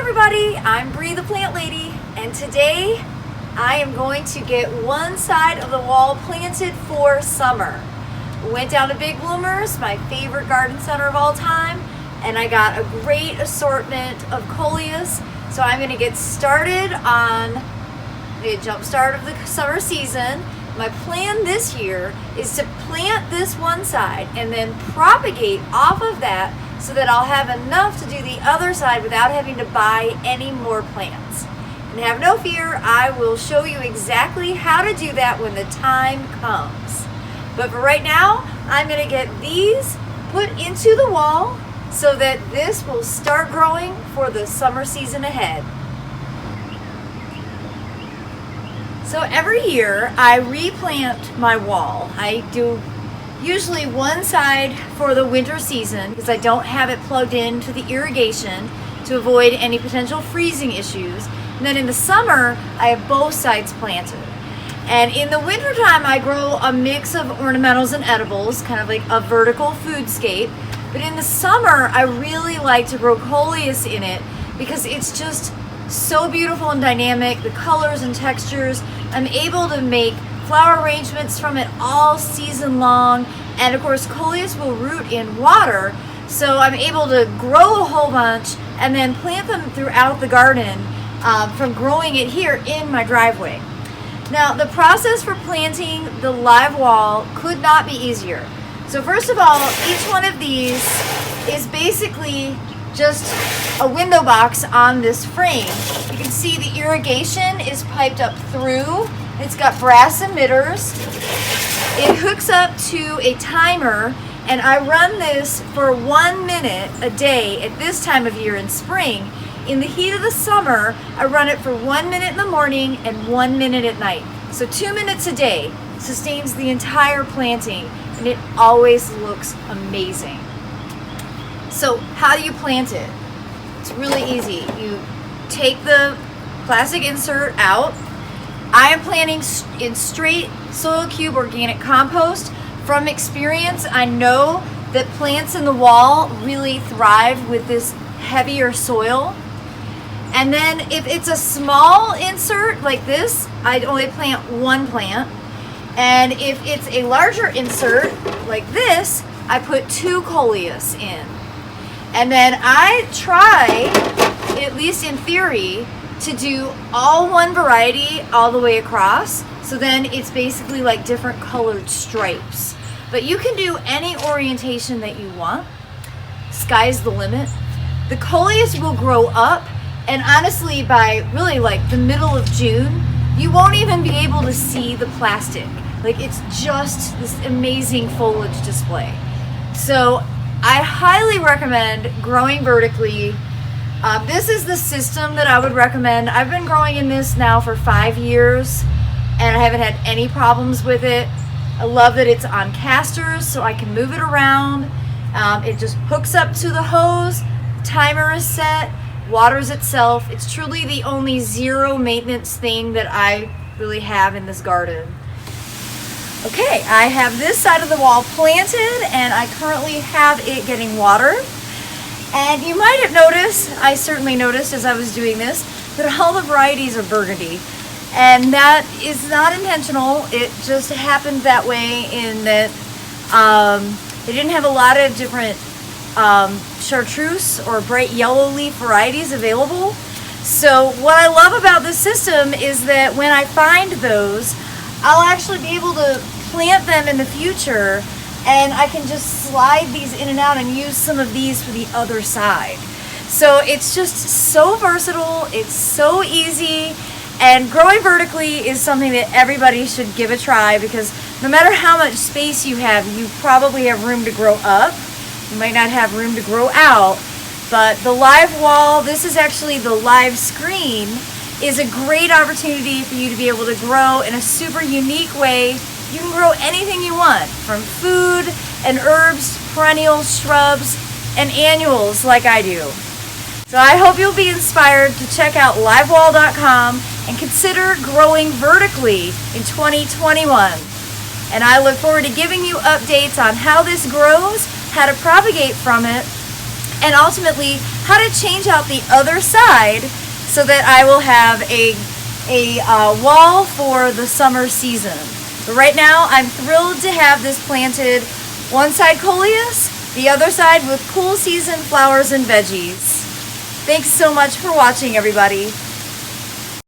everybody, I'm Bree the Plant Lady, and today I am going to get one side of the wall planted for summer. Went down to Big Bloomers, my favorite garden center of all time, and I got a great assortment of coleus. So I'm going to get started on the jump start of the summer season. My plan this year is to plant this one side and then propagate off of that so that I'll have enough to do the other side without having to buy any more plants. And have no fear, I will show you exactly how to do that when the time comes. But for right now, I'm going to get these put into the wall so that this will start growing for the summer season ahead. So every year I replant my wall. I do usually one side for the winter season because I don't have it plugged into the irrigation to avoid any potential freezing issues. And then in the summer, I have both sides planted. And in the wintertime, I grow a mix of ornamentals and edibles, kind of like a vertical foodscape. But in the summer, I really like to grow coleus in it because it's just so beautiful and dynamic, the colors and textures. I'm able to make flower arrangements from it all season long, and of course coleus will root in water, so I'm able to grow a whole bunch and then plant them throughout the garden from growing it here in my driveway. Now the process for planting the live wall could not be easier. So first of all, each one of these is basically just a window box on this frame. You can see the irrigation is piped up through. It's got brass emitters. It hooks up to a timer, and I run this for 1 minute a day at this time of year in spring. In the heat of the summer, I run it for 1 minute in the morning and 1 minute at night. So 2 minutes a day sustains the entire planting, and it always looks amazing. So how do you plant it? It's really easy. You take the plastic insert out. I am planting in straight soil cube organic compost. From experience, I know that plants in the wall really thrive with this heavier soil. And then if it's a small insert like this, I'd only plant one plant. And if it's a larger insert like this, I put 2 coleus in. And then I try, at least in theory, to do all one variety all the way across. So then it's basically like different colored stripes. But you can do any orientation that you want. Sky's the limit. The coleus will grow up, and honestly by really like the middle of June, you won't even be able to see the plastic. Like, it's just this amazing foliage display. So I highly recommend growing vertically. This is the system that I would recommend. I've been growing in this now for 5 years and I haven't had any problems with it. I love that it's on casters so I can move it around. It just hooks up to the hose, timer is set, waters itself. It's truly the only zero maintenance thing that I really have in this garden. Okay, I have this side of the wall planted and I currently have it getting water. And you might have noticed, I certainly noticed as I was doing this, that all the varieties are burgundy. And that is not intentional, it just happened that way in that they didn't have a lot of different chartreuse or bright yellow leaf varieties available. So what I love about this system is that when I find those, I'll actually be able to plant them in the future, and I can just slide these in and out and use some of these for the other side. So it's just so versatile, it's so easy, and growing vertically is something that everybody should give a try because no matter how much space you have, you probably have room to grow up. You might not have room to grow out, but the live wall, this is actually the LiveScreen, is a great opportunity for you to be able to grow in a super unique way. You can grow anything you want, from food and herbs, perennials, shrubs, and annuals like I do. So I hope you'll be inspired to check out livewall.com and consider growing vertically in 2021. And I look forward to giving you updates on how this grows, how to propagate from it, and ultimately how to change out the other side so that I will have a wall for the summer season. But right now I'm thrilled to have this planted, one side coleus, the other side with cool season flowers and veggies. Thanks so much for watching, everybody.